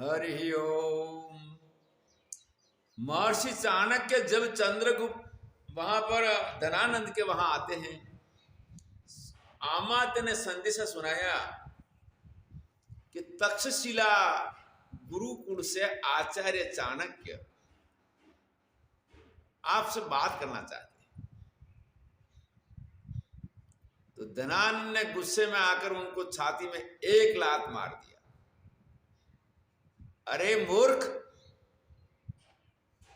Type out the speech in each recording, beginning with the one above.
हरि ओम। महर्षि चाणक्य जब चंद्रगुप्त वहां पर धनानंद के वहां आते हैं, अमात्य ने संदेशा सुनाया कि तक्षशिला गुरुकुल से आचार्य चाणक्य आपसे बात करना चाहते हैं। तो धनानंद ने गुस्से में आकर उनको छाती में एक लात मार दिया। अरे मूर्ख,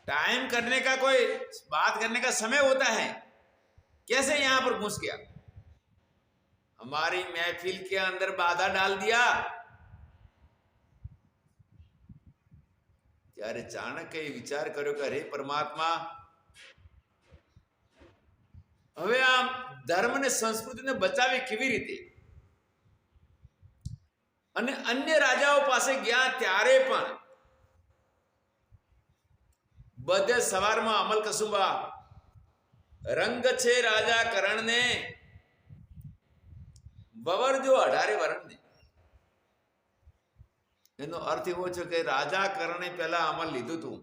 टाइम करने का कोई बात करने का समय होता है, कैसे यहां पर घुस गया, हमारी महफिल के अंदर बाधा डाल दिया। ત્યારે ચાણક્ય વિચાર કર્યો કે અરે પરમાત્મા, હવે આ ધર્મ ને સંસ્કૃતિને બચાવી કેવી રીતે? અને અન્ય રાજાઓ પાસે ગયા ત્યારે પણ બધે સવારમાં અમલ કસુંબા રંગ છે રાજા કરણને બવરજો 18 વરણને। એનો અર્થ એવો છે કે રાજા કરણે પહેલા અમલ લીધું હતું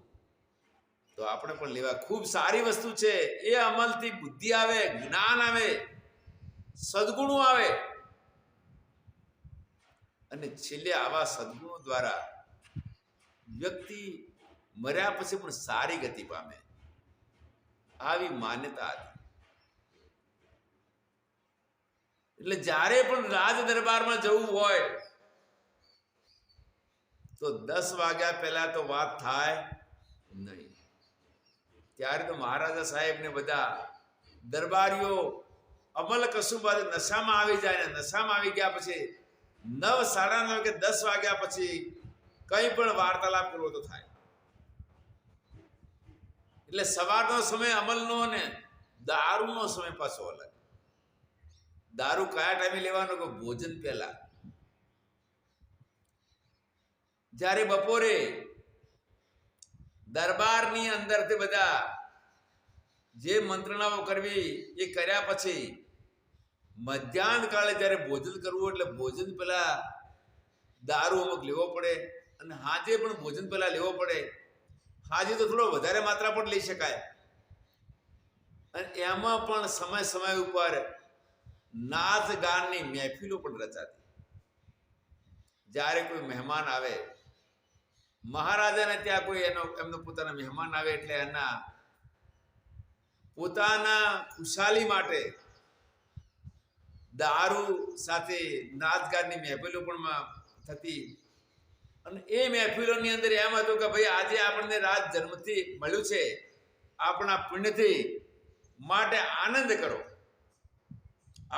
તો આપણે પણ લેવા। ખૂબ સારી વસ્તુ છે, એ અમલથી બુદ્ધિ આવે, જ્ઞાન આવે, સદગુણો આવે અને છેલ્લે આવા સદગુણો દ્વારા વ્યક્તિ મર્યા પછી પણ સારી ગતિ પામે, આવી માન્યતા હતી। એટલે જ્યારે પણ રાજ દરબારમાં જવું હોય તો 10 વાગ્યા પહેલા તો વાત થાય નહીં। ત્યારે તો મહારાજા સાહેબ ને બધા દરબારીઓ અમલ કસુંબા નશામાં આવી જાય ને નશામાં આવી ગયા પછી 9, 9:30 કે 10 વાગ્યા પછી કંઈ પણ વાર્તાલાપ કરવો તો થાય। એટલે સવારનો સમય અમલનો ને દારૂનો સમય પાછો અલગ। દારૂ કયા ટાઈમે લેવાનો કે ભોજન પહેલા। જ્યારે બપોરે દરબારની અંદરથી બધા જે મંત્રણાઓ કરવી એ કર્યા પછી મધ્યાહન કાળે જ્યારે ભોજન કરવું એટલે ભોજન પહેલા દારૂ અમુક લેવો પડે અને હાજે પણ ભોજન પહેલા લેવો પડે। હાજે તો થોડો વધારે માત્રા પણ લઈ શકાય અને એમાં પણ સમય સમય ઉપર નાચ ગાનની મહેફિલો પણ રચાતી। જ્યારે કોઈ મહેમાન આવે, મહારાજાને ત્યાં કોઈ એમનો પોતાના મહેમાન આવે એટલે એના પોતાના ખુશાલી માટે દારૂ સાથે નાચગાનની મહેફિલો પણ થતી અને એ મહેફિલોની અંદર એમ હતું કે ભાઈ આજે આપણને રાજ જન્મથી મળ્યું છે, આપણા પુણ્યથી, માટે આનંદ કરો,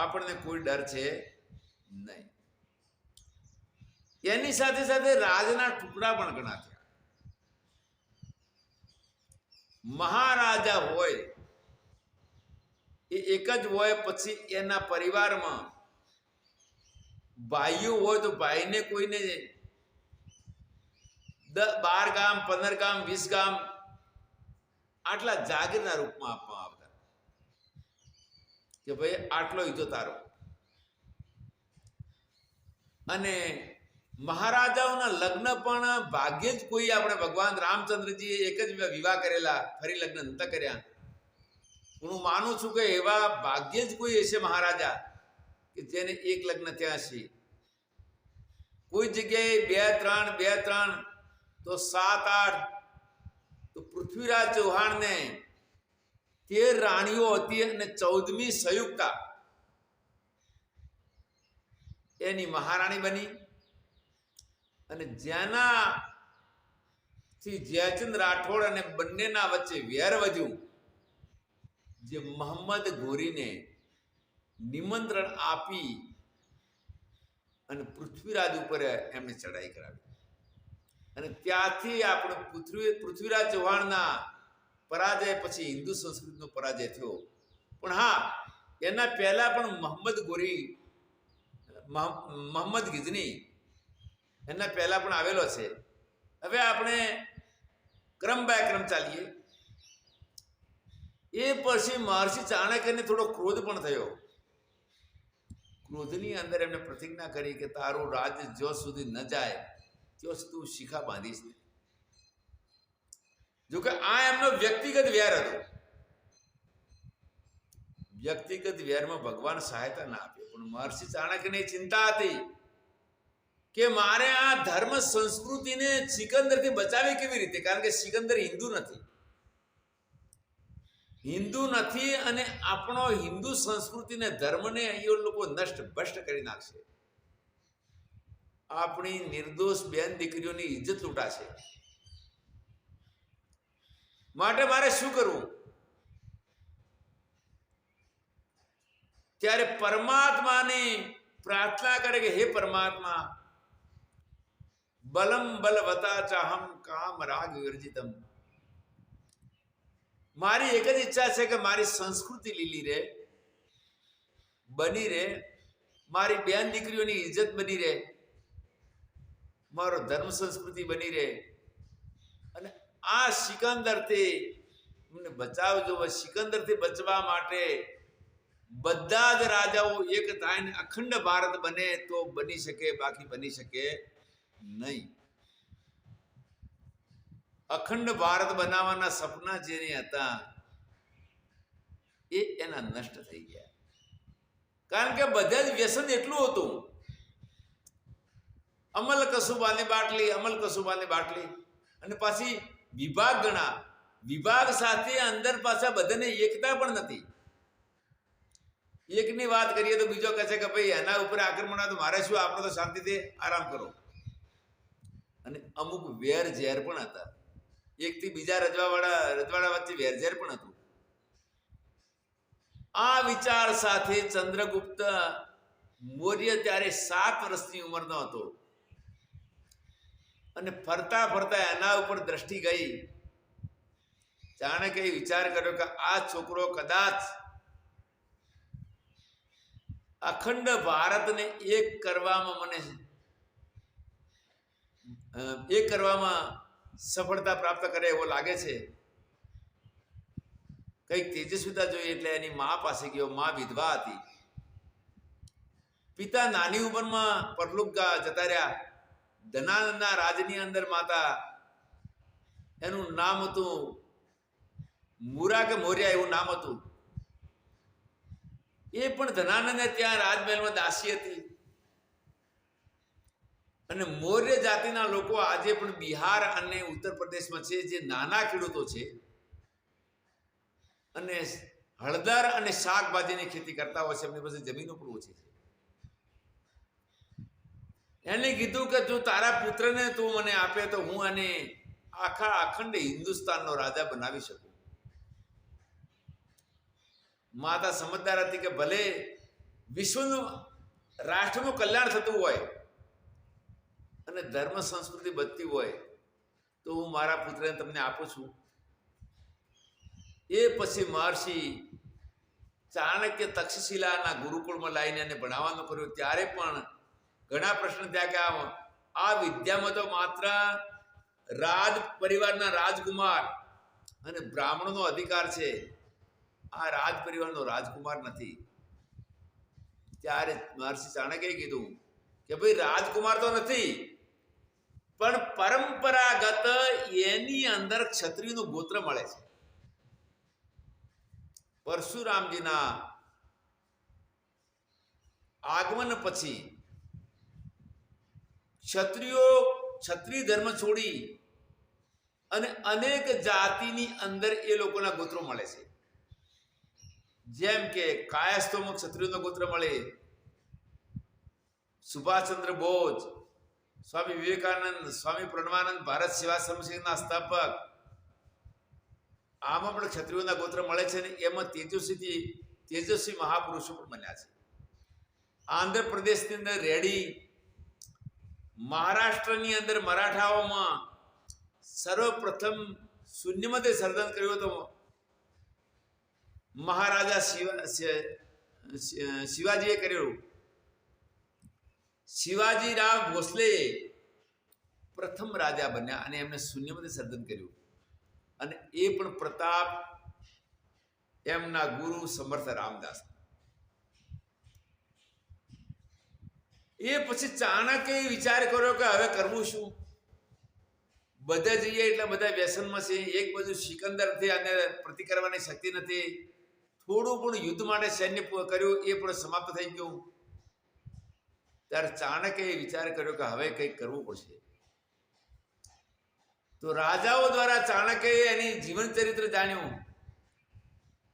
આપણને કોઈ ડર છે નહીં। એની સાથે સાથે રાજના ટુકડા પણ ઘણા થયા। મહારાજા હોય એ એક જ હોય, પછી એના પરિવારમાં ભાઈઓ હોય તો ભાઈને કોઈને 12 ગામ, 15 ગામ, 20 ગામ આટલા જાગીરના રૂપમાં આપવામાં આવતા કે ભાઈ આટલો ઈજો તારો। અને મહારાજાઓના લગ્ન પણ ભાગ્યે જ કોઈ, આપણે ભગવાન રામચંદ્રજીએ એક જ વિવાહ કરેલા, ફરી લગ્ન નતા કર્યા। હું માનું છું કે એવા ભાગ્યે જ કોઈ હશે મહારાજા કે જેને એક લગ્ન થયા છે। કોઈ જગ્યાએ 2, 3 તો 7, 8। તો પૃથ્વીરાજ ચૌહાણને 13 રાણીઓ હતી અને 14મી સંયુક્તા એની મહારાણી બની। અને જેનાથી જયચંદ રાઠોડ અને બંનેના વચ્ચે વેર વધ્યું, જે મોહમ્મદ ઘોરીને નિમંત્રણ આપી અને પૃથ્વીરાજ ઉપર એમને ચડાઈ કરાવી અને ત્યાંથી આપણે પૃથ્વીરાજ ચૌહાણના પરાજય પછી હિન્દુ સંસ્કૃતિનો પરાજય થયો। પણ હા, એના પહેલા પણ મોહમ્મદ ગિઝની એના પહેલા પણ આવેલો છે। હવે આપણે ક્રમ બાય ક્રમ ચાલીએ। એ પછી મહર્ષિ ચાણક્યને થોડો ક્રોધ પણ થયો। ક્રોધની અંદર એમને પ્રતિજ્ઞા કરી કે તારું રાજ્ય જ્યાં સુધી ન જાય ત્યાં સુધી તું શિખા બાંધીશ નહીં. જોકે આ એમનો વ્યક્તિગત વેર હતો. વ્યક્તિગત વેરમાં ભગવાન સહાયતા ના આપે, પણ મહર્ષિ ચાણક્યને ચિંતા હતી કે મારે આ ધર્મ સંસ્કૃતિને સિકંદરથી બચાવી કેવી રીતે, કારણ કે સિકંદર હિન્દુ નથી અને આપણો હિન્દુ સંસ્કૃતિને ધર્મને અહીં લોકો નષ્ટ ભ્રષ્ટ કરી નાખશે. આપણી નિર્દોષ બેન દીકરીઓની ઇજ્જત લૂંટાશે. માટે મારે શું કરવું? ત્યારે પરમાત્માની પ્રાર્થના કરે કે હે પરમાત્મા, બલમ બલવતા ચાહમ કામ રાગ વિવર્જિતમ. મારી એક જ ઈચ્છા છે કે મારી સંસ્કૃતિ લીલી રહે, બની રહે, મારી બેન દીકરીઓની ઇજ્જત બની રહે, મારો ધર્મ સંસ્કૃતિ બની રહે, અને આ સિકંદરથી મને બચાવજો. સિકંદરથી બચવા માટે બધા જ રાજાઓ એક થાય અખંડ ભારત બને તો બની શકે, બાકી બની શકે નહીં. અખંડ ભારત બનાવવાના સપના જેને હતા એ એના નષ્ટ થઈ ગયા. કારણ કે બધા જ વ્યસન એટલું હતું, અમલ કસુબાની બાટલી, અમલ કસુબાની બાટલી, અને પાછી વિભાગ ગણા. વિભાગ સાથે અંદર પાછા બધાને એકતા પણ નથી. એકની વાત કરીએ તો બીજો કહે છે કે ભાઈ એના ઉપર આક્રમણ આવે તો મારે શું, આપણે તો શાંતિથી આરામ કરો. અને અમુક વેર ઝેર પણ હતા. એકથી બીજા રજવાડા વચ્ચે વેર ઝેર પણ હતું. આ વિચાર સાથે ચંદ્રગુપ્ત મૌર્ય ત્યારે 7 વર્ષની ઉંમરનો હતો, અને ફરતા ફરતા એના ઉપર દ્રષ્ટિ ગઈ. ચાણક્યએ વિચાર કર્યો કે આ છોકરો કદાચ અખંડ ભારતને એક કરવામાં સફળતા પ્રાપ્ત કરે એવો લાગે છે. કઈક તેજસ્વીતા જોઈએ એટલે એની મા પાસે ગયો. મા વિધવા હતી. પિતા નાની ઉંમરમાં પરલોક જતા રહ્યા. ધનાનંદના રાજની અંદર માતા, એનું નામ હતું મુરા કે મૌર્યા એવું નામ હતું. એ પણ ધનાનંદને ત્યાં રાજમહેલમાં દાસી હતી. અને મૌર્ય જાતિના લોકો આજે પણ બિહાર અને ઉત્તર પ્રદેશમાં છે, જે નાના ખેડૂતો છે અને હળદર અને શાકભાજીની ખેતી કરતા હોય છે. એમની પાસે જમીનો પણ ઓછી છે. એને કીધું કે તું તારા પુત્રને તું મને આપે તો હું આને આખા અખંડ હિન્દુસ્તાનનો રાજા બનાવી શકું. માતા સમજદાર હતી કે ભલે વિશ્વનું રાષ્ટ્રનું કલ્યાણ થતું હોય અને ધર્મ સંસ્કૃતિ બચતી હોય તો હું મારા પુત્રને તમને આપું છું. એ પછી મહર્ષિ ચાણક્ય તક્ષશિલાના ગુરુકુળમાં લાવીને એને ભણાવવાનું કર્યું. ત્યારે પણ ઘણા પ્રશ્ન થયા કે આ વિદ્યામાં તો માત્ર રાજ પરિવારના રાજકુમાર અને બ્રાહ્મણોનો અધિકાર છે, આ રાજ પરિવારનો રાજકુમાર નથી. ત્યારે મહર્ષિ ચાણક્યએ કીધું કે ભાઈ રાજકુમાર તો નથી, પણ પરંપરાગત એની અંદર ક્ષત્રિયનું ગોત્ર મળે છે. પરશુરામજીના આગમન પછી ક્ષત્રિય ધર્મ છોડી અને અનેક જાતિની અંદર એ લોકોના ગોત્રો મળે છે. જેમ કે કાયસ્થોમાં ક્ષત્રિયોનો ગોત્ર મળે, સુભાષચંદ્ર બોઝ, સ્વામી વિવેકાનંદ, સ્વામી પ્રણવાનંદ, ભારત સેવા સંઘના સ્થાપક, આમાં પણ ક્ષત્રિયોના ગોત્ર મળે છે. ને એમાં તેજસ્વી મહાપુરુષો પણ બન્યા છે. આંધ્રપ્રદેશની અંદર રેડી, મહારાષ્ટ્રની અંદર મરાઠાઓમાં સર્વપ્રથમ શૂન્યમાંથી સર્જન કર્યું હતો મહારાજા શિવાજીએ કર્યું. શિવાજીરાવ ભોસલે પ્રથમ રાજા બન્યા અને એમને શૂન્યમાંથી સર્જન કર્યું. અને એ પણ પ્રતાપ એમના ગુરુ સમર્થ રામદાસ. એ પછી ચાણક્યએ વિચાર કર્યો કે હવે કરવું શું. બધા જઈએ એટલે બધા વ્યસનમાં છે. એક બાજુ સિકંદરથી આને પ્રતિ કરવાની શક્તિ નથી. થોડું પણ યુદ્ધ માટે સૈન્ય કર્યું, એ પણ સમાપ્ત થઈ ગયું. ત્યારે ચાણક્યએ વિચાર કર્યો કે હવે કંઈક કરવું પડશે. તો રાજાઓ દ્વારા ચાણક્યએ એની જીવન ચરિત્ર જાણ્યું.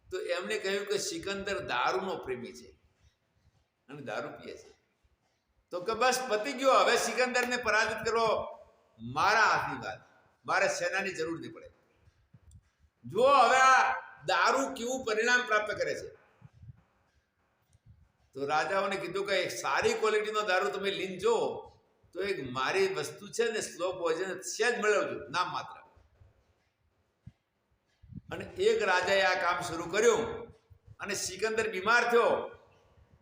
તો એમને કહ્યું કે સિકંદર દારૂનો પ્રેમી છે અને દારૂ પીએ છે. તો કે બસ પતી ગયો, હવે સિકંદરને પરાજિત કરો મારા હાથની વાત, મારે સેનાની જરૂર નહીં પડે. જો હવે આ દારૂ કેવું પરિણામ પ્રાપ્ત કરે છે. તો રાજાઓને કીધું કે એક સારી ક્વોલિટીનો દારૂ તમે લઈને જો, તો એક મારી વસ્તુ છે ને સ્લો પોઈઝન સેજ મેળવજો, નામ માત્ર. અને એક રાજાએ આ કામ શરૂ કર્યું અને સિકંદર બીમાર થયો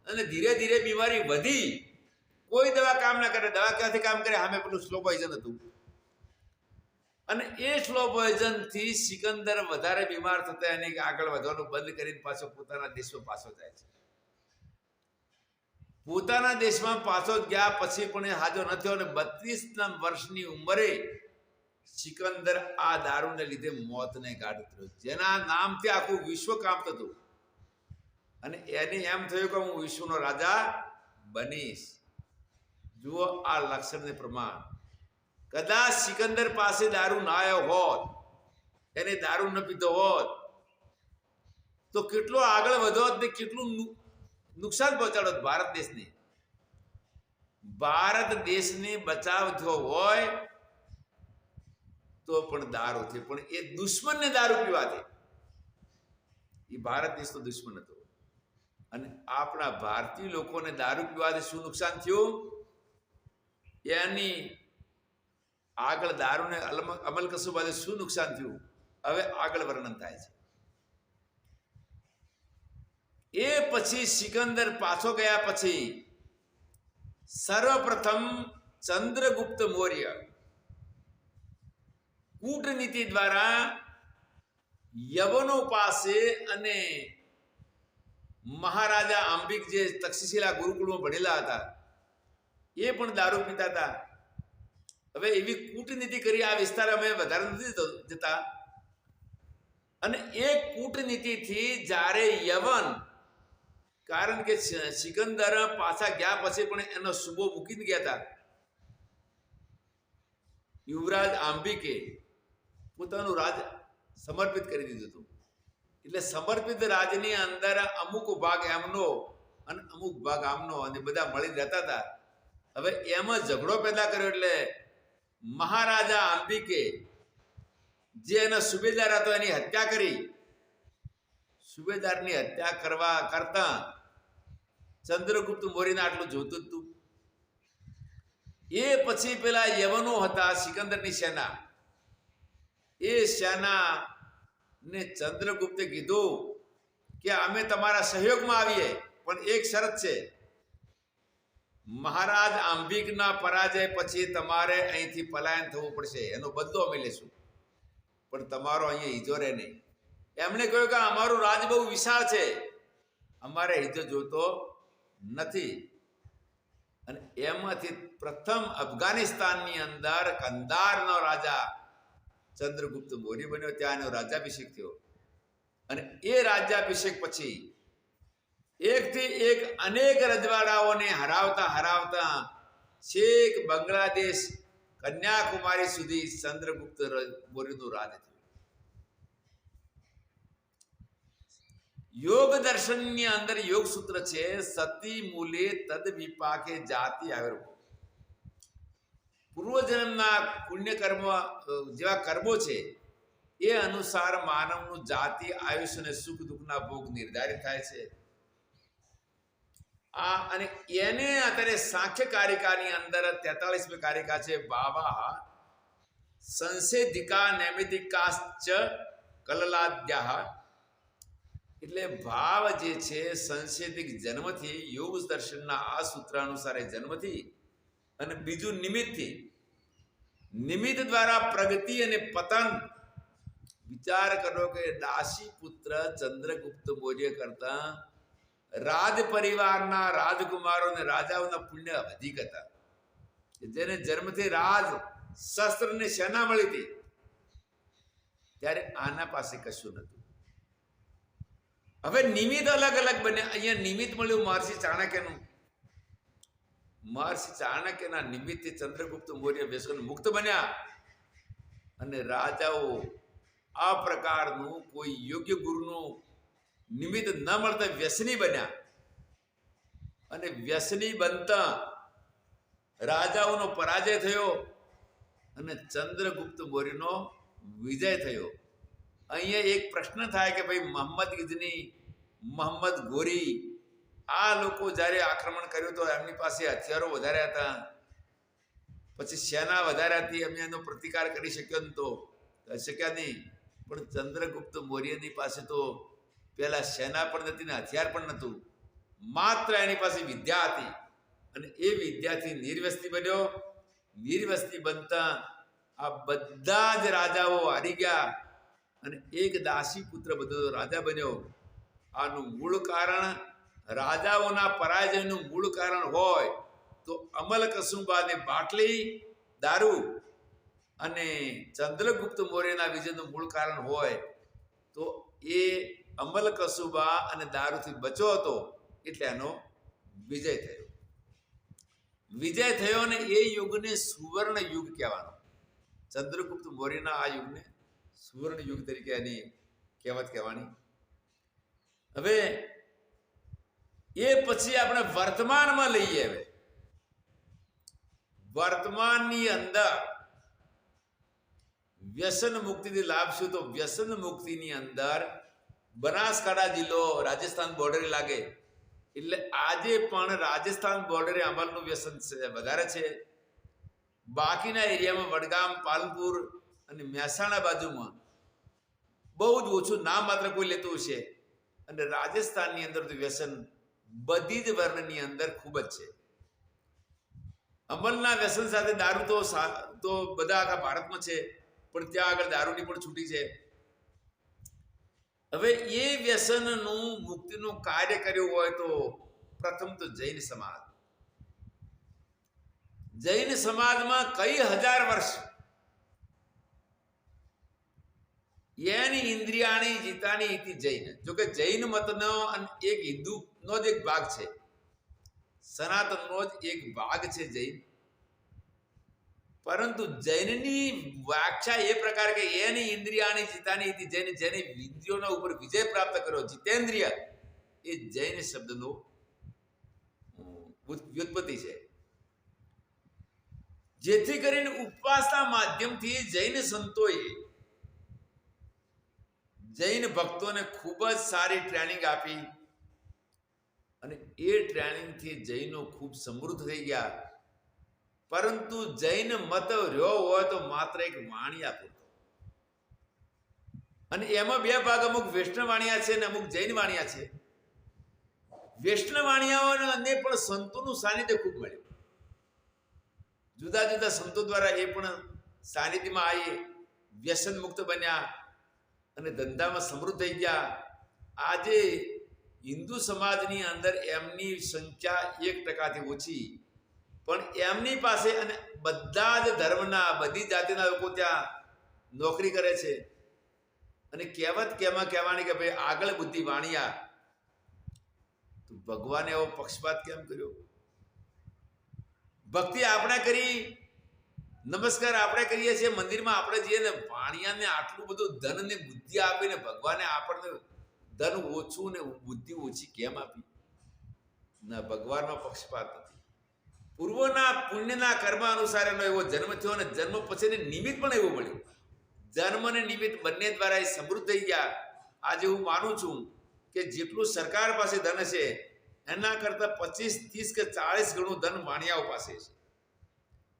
અને ધીરે ધીરે બીમારી વધી. કોઈ દવા કામ ના કરે, દવા ક્યાંથી કામ કરે? સામે પેલું સ્લો પોઈઝન હતું. અને એ સ્લો પોઈઝન થી સિકંદર વધારે બીમાર થતા એને આગળ વધવાનું બંધ કરીને પાછો પોતાના દેશમાં પાછો જાય છે. પોતાના દેશમાં પાછો ગયા પછી પણ એ હાજો ન થયો અને 32 વર્ષની ઉંમરે સિકંદર આ દારૂને લીધે મોતને ગાઢ ઉતર્યો, જેના નામથી આખું વિશ્વ કાંપતું હતું. અને એને એમ થયું કે હું વિશ્વનો રાજા બનીશ. જુઓ આ લક્ષણને પ્રમાણ. કદાચ સિકંદર પાસે દારૂ ના આવ્યો હોત, એને દારૂ ન પીધો હોત, તો કેટલો આગળ વધોત ને કેટલું નુકસાન પહોંચાડોત ભારત દેશને. ભારત દેશને બચાવ થયો હોય તો પણ દારૂથી, પણ એ દુશ્મનને દારૂ પીવાથી. એ ભારત દેશનો દુશ્મન હતો. અને આપણા ભારતીય લોકોને દારૂ પીવાથી શું નુકસાન થયું એની આગળ દારૂને અમલ કશું બાદ શું નુકસાન થયું હવે આગળ વર્ણન થાય છે. એ પછી સિકંદર પાછો ગયા પછી સર્વપ્રથમ ચંદ્રગુપ્ત મૌર્ય કૂટનીતિ દ્વારા યવનો પાસે અને મહારાજા અંબિક જે તક્ષશિલા ગુરુકુળમાં ભણેલા હતા એ પણ દારૂ પીતા હતા. હવે એવી કૂટનીતિ કરી. આ વિસ્તાર અમે વધારે નથી જતા. અને એ કૂટનીતિથી જ્યારે યવન, કારણ કે સિકંદર પાછા ગયા પછી પણ એનો સુબો મૂકીને ગયા હતા. યુવરાજ આંબિકે પોતાનું રાજ સમર્પિત કરી દીધું હતું. એટલે સમર્પિત રાજની અંદર અમુક ભાગ એમનો અને અમુક ભાગ આમનો અને બધા મળી રહેતા હતા. હવે એમાં ઝઘડો પેદા કર્યો એટલે મહારાજા અંબિકે જે એનો સુબેદાર હતો એની હત્યા કરી. સુબેદારની હત્યા કરતા ચંદ્રગુપ્ત મૌર્યને આટલું જોતું હતું. એ પછી પેલા યવનો હતા સિકંદરની સેના, એ સેના ને ચંદ્રગુપ્તે કીધું કે અમે તમારા સહયોગમાં આવીએ, પણ એક શરત છે, મહારાજ અંબિકના પરાજય પછી તમારે અહીંથી પલાયન થવું પડશે, એનો બદલો અમે લેશું, પણ તમારો અહીંયા હિજો રહે નહીં. એમણે કહ્યું કે અમારું રાજ બહુ વિશાળ છે, અમારે હિજો જોતો નથી. અને એમાંથી પ્રથમ અફઘાનિસ્તાનની અંદર કંદારનો રાજા ચંદ્રગુપ્ત મૌર્ય બન્યો. ત્યાં એનો રાજ્યાભિષેક થયો. અને એ રાજ્યાભિષેક પછી એકથી એક અનેક રજવાડાઓને હરાવતા હરાવતા છેક બાંગ્લાદેશ, કન્યાકુમારી સુધી ચંદ્રગુપ્ત મૌર્યનું રાજ થયું. યોગ દર્શનની અંદર યોગ સૂત્ર છે, સતી મૂલે તદ વિપાકે જાતિ આવિર્ભવ. પૂર્વજન્મના પુણ્ય કર્મ જેવા કર્મો છે એ અનુસાર માનવનું જાતિ, આયુષ્ય અને સુખ દુઃખના ભોગ નિર્ધારિત થાય છે. આ અને એને અત્યારે સાંખ્ય કારિકાની અંદર 43મી કારિકા છે, બાવા સંશેધિકા નૈમિતિકાશ્ચ કલલાદ્યાહ. એટલે ભાવ જે છે સંશેધિક જન્મથી, યોગ દર્શનના આ સૂત્ર અનુસાર જન્મથી, અને બીજું નિમિત્તથી. નિમિત્ત દ્વારા પ્રગતિ અને પતન. વિચાર કરો કે દાસી પુત્ર ચંદ્રગુપ્ત મૌર્ય કરતા રાજ પરિવારના રાજકુમારો અને રાજાઓના પુણ્ય અધિક હતા. જેને જન્મથી રાજ શસ્ત્રની સેના મળી હતી, ત્યારે આના પાસે કશું નતું. હવે નિમિત્ત અલગ અલગ બન્યા. અહીંયા નિમિત્ત મળ્યું મહર્ષિ ચાણક્યનું. મહર્ષિ ચાણક્યના નિમિત્તથી ચંદ્રગુપ્ત મૌર્ય વ્યસન મુક્ત બન્યા અને રાજાઓ આ પ્રકારનું કોઈ યોગ્ય ગુરુનું નિમિત્ત ન મળતા વ્યસની બન્યા અને વ્યસની બનતા રાજાઓનો પરાજય થયો અને ચંદ્રગુપ્ત મૌર્યનો વિજય થયો. અહીંયા એક પ્રશ્ન થાય કે ભાઈ મોહમ્મદ ગિજની, મોહમ્મદ ગોરી આ લોકો જ્યારે આક્રમણ કર્યું તો એમની પાસે હથિયારો વધારે હતા, પછી સેના વધારે હતી, અમે એનો પ્રતિકાર કરી શક્યા નહીં. પણ ચંદ્રગુપ્ત મૌર્યની પાસે તો પહેલા સેના પણ નથી ને હથિયાર પણ નહોતું, માત્ર એની પાસે વિદ્યા હતી અને એ વિદ્યાથી નિર્વસ્તી બન્યો. નિર્વસ્તી બનતા આ બધા જ રાજાઓ હારી ગયા અને એક દાસી પુત્ર બધો રાજા બન્યો. આનું મૂળ કારણ, રાજાઓના પરાજયનું મૂળ કારણ હોય તો અમલ કસુંબાને બાટલી દારૂ અને ચંદ્રગુપ્ત મૌર્યના વિજયનું મૂળ કારણ હોય તો એ અમલ કસુબા અને દારૂથી બચો હતો, એટલે એનો વિજય થયો. વિજય થયો અને એ યુગને સુવર્ણ યુગ કહેવાનો. ચંદ્રગુપ્ત મૌર્યના આ યુગને સુવર્ણ યુગ તરીકે એની કહેવત કહેવાની. હવે એ પછી આપણે વર્તમાનમાં લઈએ. હવે વર્તમાનની અંદર વ્યસન મુક્તિથી લાભ શું? તો વ્યસન મુક્તિની અંદર બનાસકાંઠા જિલ્લો રાજસ્થાન બોર્ડરે લાગે, એટલે આજે પણ રાજસ્થાન બોર્ડરે અમલનું વ્યસન વધારે છે. બાકીના એરિયામાં વડગામ, પાલનપુર અને મહેસાણા બાજુમાં બહુ જ ઓછું નામ માત્ર કોઈ લેતું હશે. અને રાજસ્થાનની અંદર તો વ્યસન બધી જ વર્ણની અંદર ખૂબ જ છે. અમલના વ્યસન સાથે દારૂ તો બધા આખા ભારતમાં છે, પણ ત્યાં આગળ દારૂની પણ છૂટી છે. હવે એ વ્યસનનું મુક્તિનું કાર્ય કર્યું હોય તો પ્રથમ તો જૈન સમાજ. જૈન સમાજમાં કઈ હજાર વર્ષ એની ઇન્દ્રિયાણી જીતાની ઇતિ જૈન. જોકે જૈન મતનો એક હિન્દુનો જ એક ભાગ છે, સનાતનનો જ એક ભાગ છે જૈન. પરંતુ જૈનની વ્યાખ્યા એ પ્રકાર કે એની ઇન્દ્રિયાની જીતાની ઇતિ જૈન, જેની ઇન્દ્રિયોના ઉપર વિજય પ્રાપ્ત કર્યો, જીતેન્દ્રિય, એ જૈન શબ્દનો વ્યુત્પત્તિ છે. જેથી કરીને ઉપવાસના માધ્યમથી જૈન સંતોએ જૈન ભક્તોને ખૂબ જ સારી ટ્રેનિંગ આપી અને એ ટ્રેનિંગથી જૈનો ખૂબ સમૃદ્ધ થઈ ગયા. પરંતુ જૈન મત રહ્યો હોય તો માત્ર એક વાણિયા પૂરતો, અને એમાં બે ભાગ, અમુક વૈષ્ણવ વાણિયા છે અને અમુક જૈન વાણિયા છે. વૈષ્ણવ વાણિયાઓને પણ સંતોનું સાનિધ્ય ખૂબ મળ્યું. જુદા જુદા સંતો દ્વારા એ પણ સાનિધ્યમાં આવી, વ્યસન મુક્ત બન્યા અને ધંધામાં સમૃદ્ધ થઈ ગયા. આજે હિન્દુ સમાજની અંદર એમની સંખ્યા 1% ઓછી, પણ એમની પાસે અને બધા જ ધર્મના, બધી જાતિના લોકો ત્યાં નોકરી કરે છે. અને કહેવત કેમાં કહેવાની કે ભાઈ આગળ બુદ્ધિ વાણિયા. તો ભગવાને એવો પક્ષપાત કેમ કર્યો? ભક્તિ આપણે કરી, નમસ્કાર આપણે કરીએ છીએ, મંદિરમાં આપણે જઈએ ને વાણિયાને આટલું બધું ધન ને બુદ્ધિ આપીને ભગવાને આપણને ધન ઓછું ને બુદ્ધિ ઓછી કેમ આપી? ના, ભગવાનનો પક્ષપાત નથી. પૂર્વના પુણ્યના કર્મ અનુસાર એનો એવો જન્મ થયો અને જન્મ પછીને નિમિત્ત પણ એવું મળ્યું. જન્મ અને નિમિત્ત બંને દ્વારા એ સમૃદ્ધ થઈ ગયા. આજે હું માનું છું કે જેટલું સરકાર પાસે ધન છે એના કરતાં 25, 30 કે 40 ગણું ધન વાણિયાઓ પાસે છે.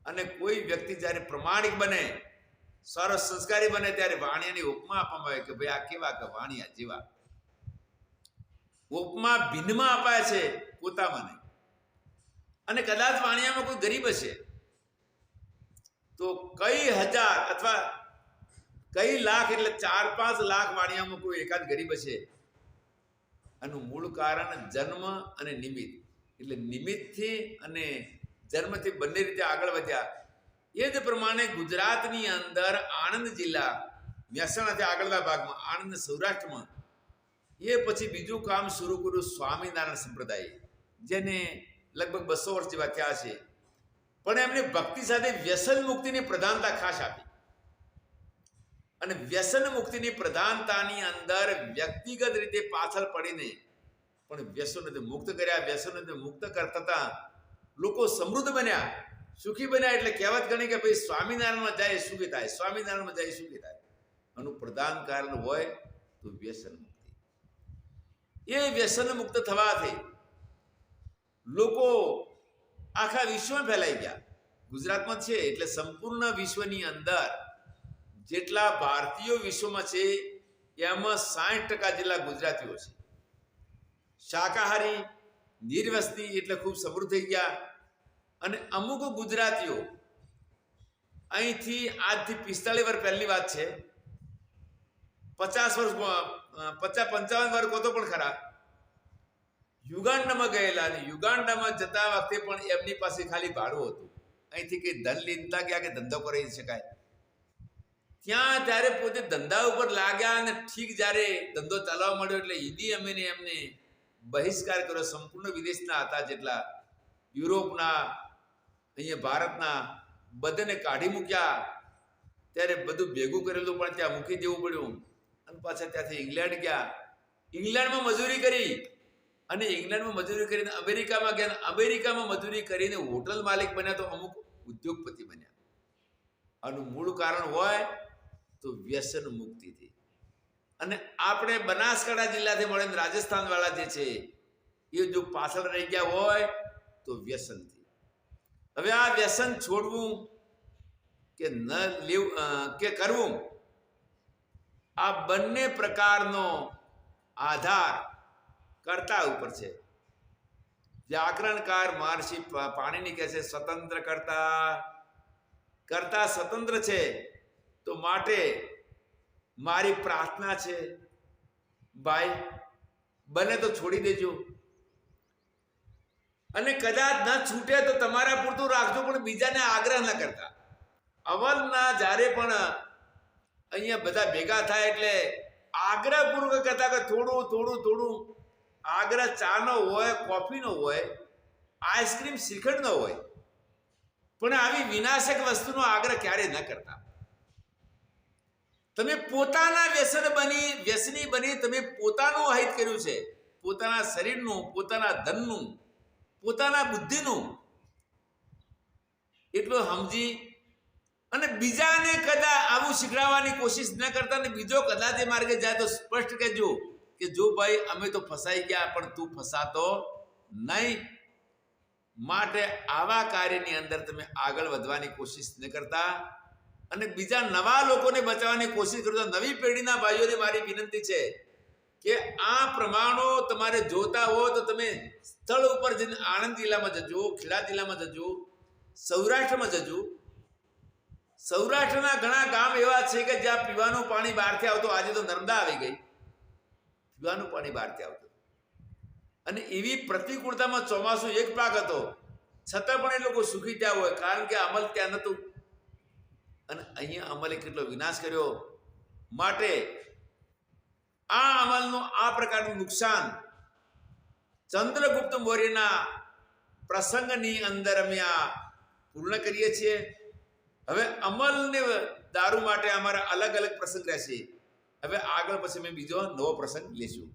અને કોઈ વ્યક્તિ જ્યારે પ્રમાણિક બને, સરસ સંસ્કારી બને, ત્યારે વાણિયાની ઉપમા આપવામાં આવે કે ભાઈ આ કેવા કે વાણિયા જેવા. ઉપમા ભિન્નમાં અપાય છે, પોતામાં નહીં. અને કદાચ વાણિયામાં કોઈ ગરીબ હશે તો કઈ હજાર અથવા કઈ લાખ, એટલે 4-5 લાખ વાણિયામાં કોઈ એકાદ ગરીબ હશે. આનું મૂળ કારણ જન્મ અને નિમિત્ત. એટલે નિમિત્તથી અને જન્મથી બંને રીતે આગળ વધ્યા. એ જ પ્રમાણે ગુજરાતની અંદર આણંદ જિલ્લા મહેસાણાથી આગળના ભાગમાં આણંદ સૌરાષ્ટ્રમાં એ પછી બીજું કામ શરૂ કર્યું સ્વામિનારાયણ સંપ્રદાય, જેને લગભગ 200 વર્ષ જેવા થયા છે. પણ એમને ભક્તિ સાથે વ્યસન મુક્તિની પ્રધાનતા ખાસ આપી. અને વ્યસન મુક્તિની પ્રધાનતાની અંદર વ્યક્તિગત રીતે પાછળ પડીને પણ વ્યસનોથી મુક્ત કર્યા. વ્યસનોથી મુક્ત કરતા લોકો સમૃદ્ધ બન્યા, સુખી બન્યા. એટલે કહેવત ગણી કે ભાઈ સ્વામિનારાયણમાં જાય સુખી થાય, સ્વામિનારાયણમાં જાય સુખી થાય. આનું પ્રધાન કારણ હોય તો વ્યસન મુક્તિ. એ વ્યસન મુક્ત થવાથી લોકો આખા વિશ્વમાં ફેલાઈ ગયા. ગુજરાતમાં છે એટલે સંપૂર્ણ વિશ્વની અંદર જેટલા ભારતીયો વિશ્વમાં છે એમાં 60% જેટલા ગુજરાતીઓ છે. શાકાહારી નિર્વસ્તી એટલે ખૂબ સમૃદ્ધ થઈ ગયા. અને અમુક ગુજરાતીઓ અહીંથી આજથી 45 વર્ષ પહેલી વાત છે, 50 વર્ષ 55 વર્ષ કહો તો પણ ખરા, યુગાન્ડામાં ગયેલા. અને યુગાન્ડામાં જતા વખતે પણ એમની પાસે ખાલી ભાડું હતું. અહીંથી કંઈ ધન લીધા ગયા કે ધંધો કરી શકાય. ત્યાં ત્યારે પોતે ધંધા ઉપર લાગ્યા અને ઠીક જ્યારે ધંધો ચાલવા મળ્યો એટલે ઈદી અમીને એમને બહિષ્કાર કર્યો. સંપૂર્ણ વિદેશના હતા જેટલા, યુરોપના, અહીંયા ભારતના, બધાને કાઢી મૂક્યા. ત્યારે બધું ભેગું કરેલું પણ ત્યાં મૂકી દેવું પડ્યું. અને પાછા ત્યાંથી ઇંગ્લેન્ડ ગયા. ઇંગ્લેન્ડમાં મજૂરી કરી અને ઇંગ્લેન્ડમાં મજૂરી કરીને અમેરિકામાં ગયા. અમેરિકામાં મજૂરી કરીને હોટલ માલિક બન્યા તો અમુક ઉદ્યોગપતિ બન્યા. આનું મૂળ કારણ હોય તો વ્યસન મુક્તિથી. અને આપણે બનાસકાંઠા જિલ્લાથી મળીને રાજસ્થાન વાળા જે છે એ જો પાછળ રહી ગયા હોય તો વ્યસનથી. હવે આ વ્યસન છોડવું કે ન લેવું કે કરવું, આ બંને પ્રકારનો આધાર કર્તા ઉપર છે. વ્યાકરણકાર મહર્ષિ પાણિની કહે છે સ્વતંત્ર કર્તા સ્વતંત્ર છે, તો માટે મારી પ્રાર્થના છે ભાઈ બને તો છોડી દેજો. અને કદાચ ન છૂટે તો તમારા પૂરતું રાખજો, પણ બીજાને આગ્રહ ન કરતા. અવલના જ્યારે પણ અહીંયા બધા ભેગા થાય એટલે આગ્રહપૂર્વક કરતા કે થોડું થોડું થોડું. આગ્રહ ચાનો હોય, કોફીનો હોય, આઈસ્ક્રીમ શ્રીખંડનો હોય, પણ આવી વિનાશક વસ્તુનો આગ્રહ ક્યારેય ન કરતા. તમે પોતાના વ્યસની બની તમે પોતાનું અહિત કર્યું છે. પોતાના શરીરનું, પોતાના ધનનું, પોતાના બુદ્ધિનું એટલું સમજી અને બીજાને કદાચ આવું શીખડાવવાની કોશિશ ન કરતા. ને બીજો કદાચ એ માર્ગે જાય તો સ્પષ્ટ કહેજો કે જો ભાઈ અમે તો ફસાઈ ગયા પણ તું ફસાતો નહીં. માટે આવા કાર્યની અંદર તમે આગળ વધવાની કોશિશ ન કરતા અને બીજા નવા લોકોને બચાવવાની કોશિશ કરતા. નવી પેઢીના ભાઈઓને મારી વિનંતી છે કે આ પ્રમાણો તમારે જોતા હો તો તમે સ્થળ ઉપર જઈને આણંદ જિલ્લામાં જજો, ખેડા જિલ્લામાં જજો, સૌરાષ્ટ્રમાં જજો. સૌરાષ્ટ્રના ઘણા ગામ એવા છે કે જ્યાં પીવાનું પાણી બહારથી આવતું. આજે તો નર્મદા આવી ગઈ, પીવાનું પાણી બહારથી આવતું. અને એવી પ્રતિકૂળતામાં ચોમાસું એક પાક હતો, છતાં પણ એ લોકો સુખી થયા હોય, કારણ કે અમલ ત્યાં નહોતું. અને અહીંયા અમલે કેટલો વિનાશ કર્યો. માટે આ અમલનું આ પ્રકારનું નુકસાન ચંદ્રગુપ્ત મૌર્યના પ્રસંગની અંદર અમે આ પૂર્ણ કરીએ છીએ. હવે અમલને દારૂ માટે અમારા અલગ અલગ પ્રસંગ રહેશે. હવે આગળ પછી અમે બીજો નવો પ્રસંગ લેશું.